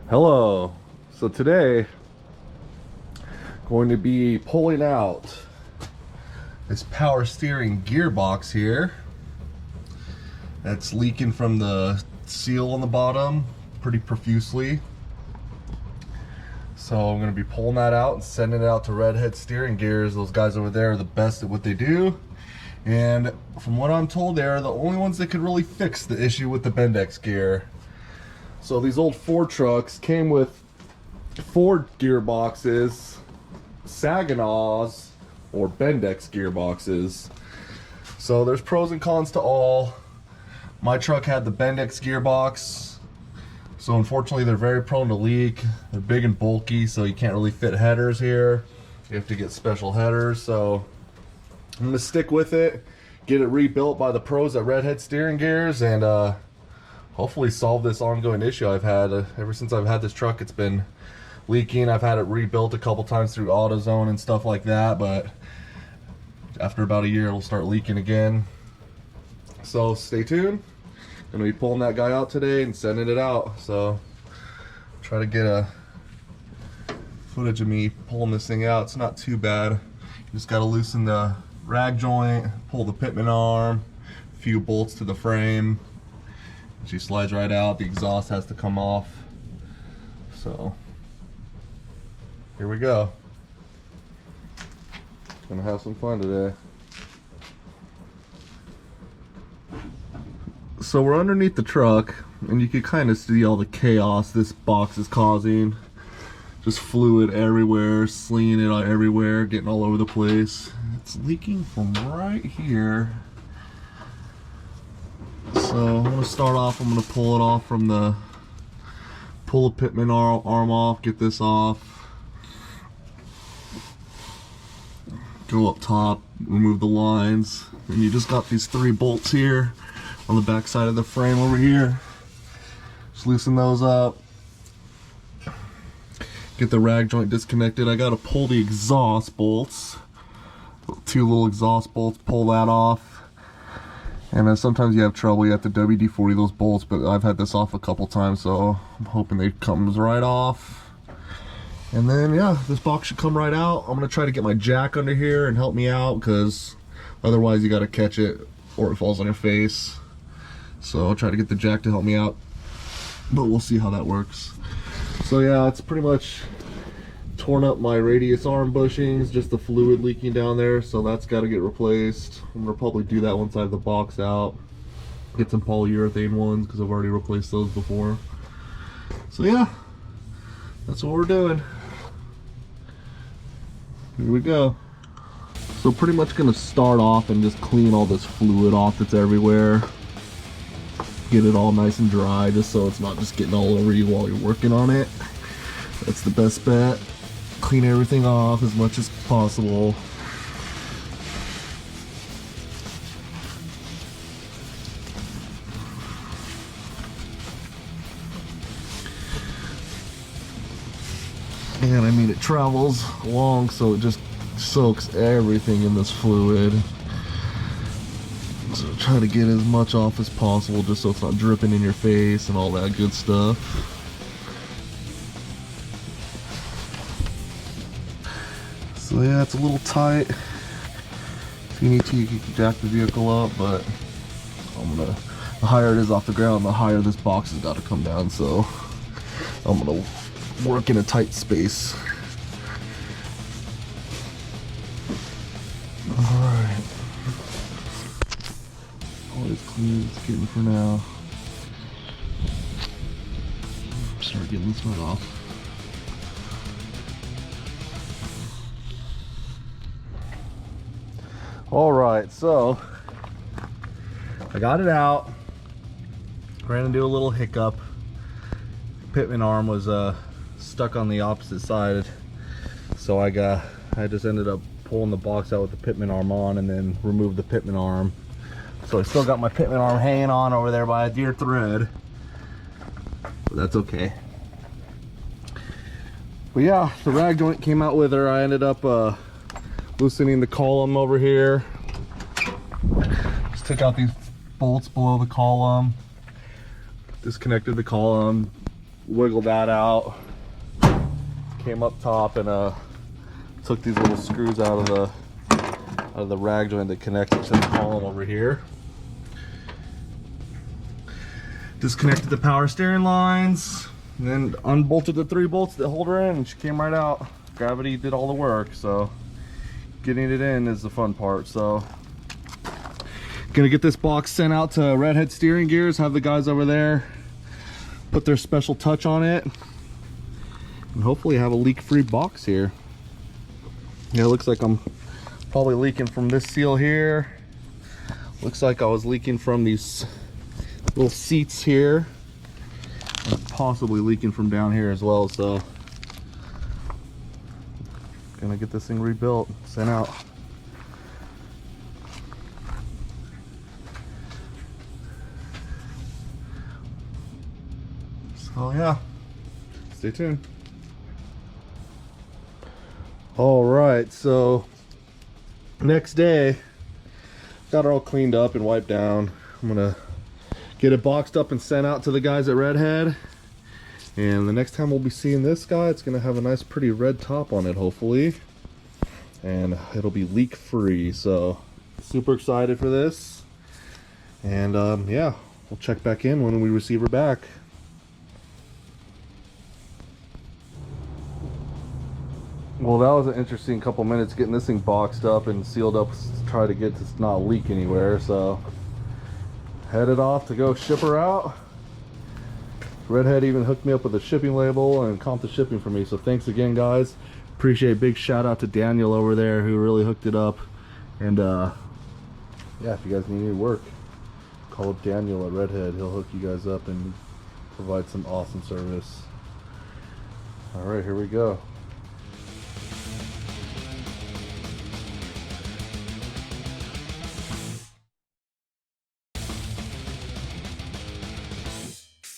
Hello. So today, going to be pulling out this power steering gearbox here. That's leaking from the seal on the bottom pretty profusely. So I'm going to be pulling that out and sending it out to REDHEAD Steering Gears. Those guys over there are the best at what they do. And from what I'm told, they're the only ones that could really fix the issue with the Bendix gear. So these old Ford trucks came with Ford gearboxes, Saginaws, or Bendix gearboxes. So there's pros and cons to all. My truck had the Bendix gearbox, so unfortunately they're very prone to leak. They're big and bulky, so you can't really fit headers here. You have to get special headers, so I'm gonna stick with it, get it rebuilt by the pros at REDHEAD Steering Gears, and hopefully solve this ongoing issue I've had. Ever since I've had this truck, it's been leaking. I've had it rebuilt a couple times through AutoZone and stuff like that, but after about a year it'll start leaking again. So stay tuned. I'm gonna be pulling that guy out today and sending it out. So try to get a footage of me pulling this thing out. It's not too bad. You just gotta loosen the rag joint, pull the pitman arm, a few bolts to the frame. She slides right out. The exhaust has to come off. So here we go. Gonna have some fun today. So we're underneath the truck, and you can kind of see all the chaos this box is causing. Just fluid everywhere, slinging it out everywhere, getting all over the place. It's leaking from right here. So I'm gonna start off. I'm gonna pull it off from the pitman arm off. Get this off. Go up top. Remove the lines, and you just got these 3 bolts here on the back side of the frame over here. Just loosen those up. Get the rag joint disconnected. I gotta pull the exhaust bolts. 2 little exhaust bolts. Pull that off. And then sometimes you have trouble, you have to WD-40 those bolts, but I've had this off a couple times, so I'm hoping it comes right off. And then, yeah, this box should come right out. I'm gonna try to get my jack under here and help me out, because otherwise you gotta catch it or it falls on your face. So I'll try to get the jack to help me out, but we'll see how that works. So yeah, it's pretty much torn up my radius arm bushings, just the fluid leaking down there, so that's got to get replaced. I'm gonna probably do that once I have the box out, get some polyurethane ones because I've already replaced those before. So yeah, that's what we're doing. Here we go. So pretty much gonna start off and just clean all this fluid off that's everywhere, get it all nice and dry, just so it's not just getting all over you while you're working on it. That's the best bet. Clean everything off as much as possible. And I mean, it travels along, so it just soaks everything in this fluid. So try to get as much off as possible, just so it's not dripping in your face and all that good stuff. So yeah, it's a little tight. If you need to, you can jack the vehicle up, but the higher it is off the ground, the higher this box has got to come down, so I'm gonna work in a tight space. Alright. All as clean as it's getting for now. Start getting this one off. Alright, so I got it out. Ran into a little hiccup. Pitman arm was stuck on the opposite side, so I just ended up pulling the box out with the pitman arm on and then removed the pitman arm. So I still got my pitman arm hanging on over there by a dear thread, but that's okay. But yeah, the rag joint came out with her. I ended up loosening the column over here. Just took out these bolts below the column, disconnected the column, wiggled that out, came up top and took these little screws out of the rag joint that connects it to the column over here. Disconnected the power steering lines, and then unbolted the 3 bolts that hold her in, and she came right out. Gravity did all the work, so getting it in is the fun part. So gonna get this box sent out to Redhead Steering Gears, have the guys over there put their special touch on it, and hopefully have a leak-free box here. Yeah, it looks like I'm probably leaking from this seal here. Looks like I was leaking from these little seats here, and possibly leaking from down here as well. So gonna get this thing rebuilt, sent out. So yeah, stay tuned. All right, so next day, got it all cleaned up and wiped down. I'm gonna get it boxed up and sent out to the guys at Redhead. And the next time we'll be seeing this guy, it's gonna have a nice pretty red top on it, hopefully. And it'll be leak free, so super excited for this. And yeah, we'll check back in when we receive her back. Well, that was an interesting couple minutes getting this thing boxed up and sealed up to try to get this not leak anywhere. So headed off to go ship her out. Redhead even hooked me up with a shipping label and comped the shipping for me, so thanks again, guys. Appreciate it. Big shout out to Daniel over there who really hooked it up. And yeah, if you guys need any work, call up Daniel at Redhead. He'll hook you guys up and provide some awesome service. All right, here we go.